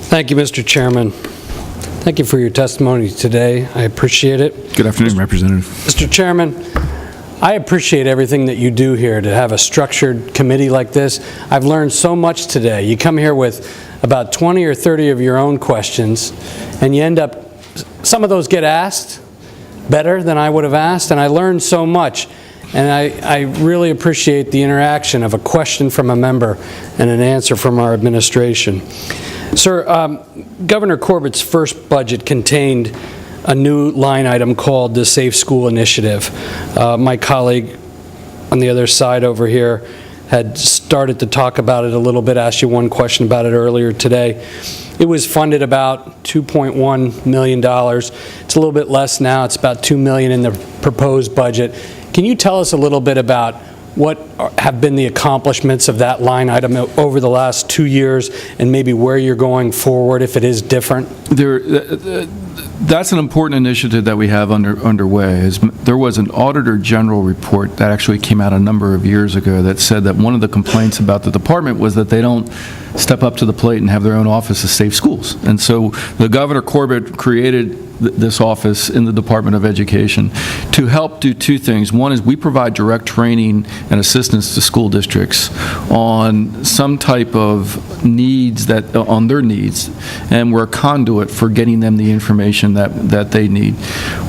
Thank you, Mr. Chairman. Thank you for your testimony today. I appreciate it. Good afternoon, Representative. Mr. Chairman, I appreciate everything that you do here to have a structured committee like this. I've learned so much today. You come here with about 20 or 30 of your own questions, and you end up, some of those get asked better than I would have asked, and I learned so much. And I really appreciate the interaction of a question from a member and an answer from our administration. Sir, Governor Corbett's first budget contained a new line item called the Safe School Initiative. My colleague on the other side over here had started to talk about it a little bit, asked you one question about it earlier today. It was funded about $2.1 million. It's a little bit less now. It's about $2 million in the proposed budget. Can you tell us a little bit about what have been the accomplishments of that line item over the last 2 years, and maybe where you're going forward if it is different? That's an important initiative that we have underway. There was an Auditor General report that actually came out a number of years ago that said that one of the complaints about the department was that they don't step up to the plate and have their own office of safe schools. And so the Governor Corbett created this office in the Department of Education to help do two things. One is we provide direct training and assistance to school districts on some type of needs on their needs, and we're a conduit for getting them the information that they need.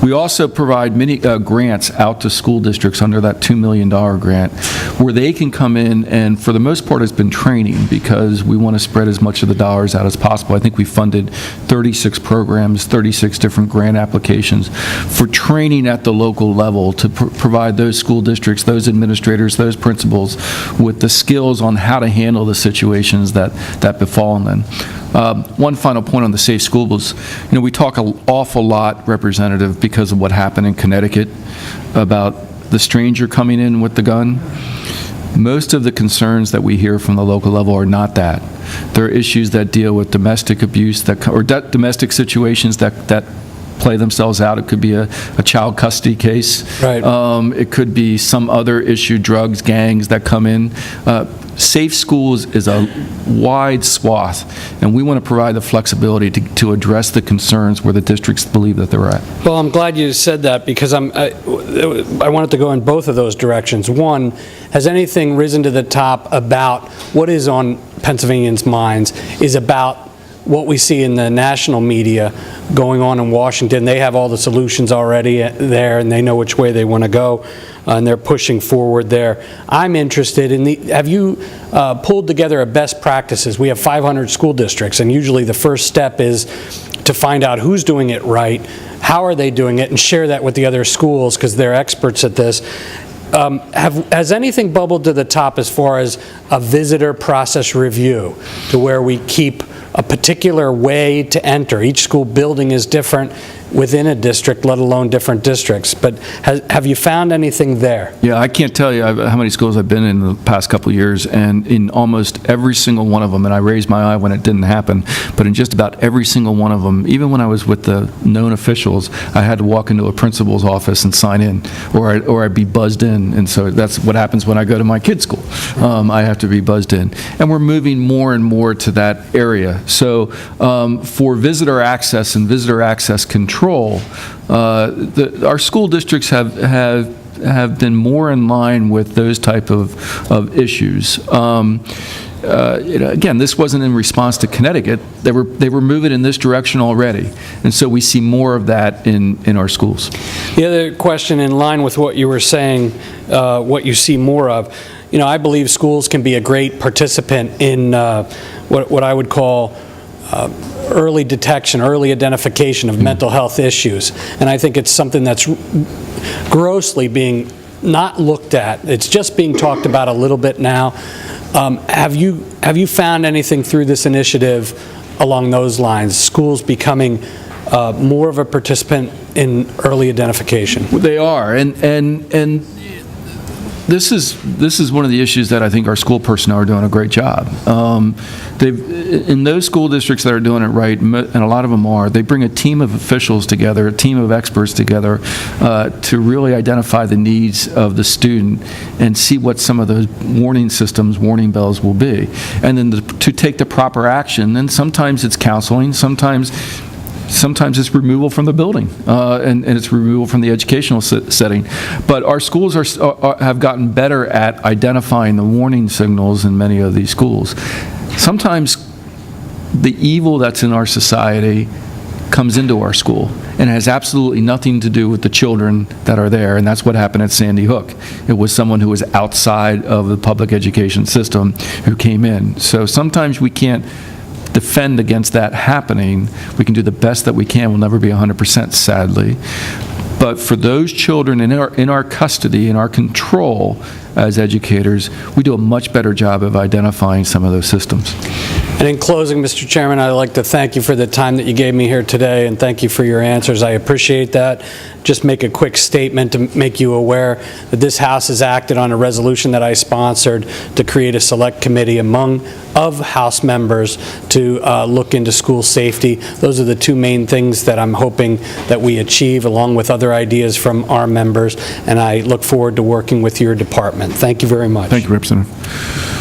We also provide many grants out to school districts under that $2 million grant where they can come in, and for the most part it's been training because we want to spread as much of the dollars out as possible. I think we funded 36 programs, 36 different grant applications for training at the local level to provide those school districts, those administrators, those principals with the skills on how to handle the situations that befall them. One final point on the safe schools. We talk an awful lot, Representative, because of what happened in Connecticut about the stranger coming in with the gun. Most of the concerns that we hear from the local level are not that. There are issues that deal with domestic abuse or domestic situations that play themselves out. It could be a child custody case. Right. It could be some other issue, drugs, gangs that come in. Safe schools is a wide swath, and we want to provide the flexibility to address the concerns where the districts believe that they're at. Well, I'm glad you said that because I wanted to go in both of those directions. One, has anything risen to the top about what is on Pennsylvanians' minds is about what we see in the national media going on in Washington. They have all the solutions already there, and they know which way they want to go, and they're pushing forward there. I'm interested in have you pulled together a best practices? We have 500 school districts, and usually the first step is to find out who's doing it right, how are they doing it, and share that with the other schools because they're experts at this. Has anything bubbled to the top as far as a visitor process review to where we keep a particular way to enter? Each school building is different within a district, let alone different districts. But have you found anything there? Yeah, I can't tell you how many schools I've been in the past couple of years, and in almost every single one of them, and I raised my eye when it didn't happen, but in just about every single one of them, even when I was with the known officials, I had to walk into a principal's office and sign in, or I'd be buzzed in, and so that's what happens when I go to my kid's school. I have to be buzzed in. And we're moving more and more to that area. So for visitor access and visitor access control, our school districts have been more in line with those type of issues. Again, this wasn't in response to Connecticut. They were moving in this direction already, and so we see more of that in our schools. The other question in line with what you were saying, what you see more of, I believe schools can be a great participant in what I would call early detection, early identification of mental health issues. And I think it's something that's grossly being not looked at. It's just being talked about a little bit now. Have you found anything through this initiative along those lines, schools becoming more of a participant in early identification? They are, and this is one of the issues that I think our school personnel are doing a great job. In those school districts that are doing it right, and a lot of them are, they bring a team of officials together, a team of experts together to really identify the needs of the student and see what some of those warning systems, warning bells will be. And then to take the proper action, and sometimes it's counseling, sometimes it's removal from the building, and it's removal from the educational setting. But our schools have gotten better at identifying the warning signals in many of these schools. Sometimes the evil that's in our society comes into our school and has absolutely nothing to do with the children that are there, and that's what happened at Sandy Hook. It was someone who was outside of the public education system who came in. So sometimes we can't defend against that happening. We can do the best that we can. We'll never be 100%, sadly. But for those children in our custody, in our control as educators, we do a much better job of identifying some of those systems. And in closing, Mr. Chairman, I'd like to thank you for the time that you gave me here today, and thank you for your answers. I appreciate that. Just make a quick statement to make you aware that this House has acted on a resolution that I sponsored to create a select committee of House members to look into school safety. Those are the two main things that I'm hoping that we achieve, along with other ideas from our members, and I look forward to working with your department. Thank you very much. Thank you, Representative.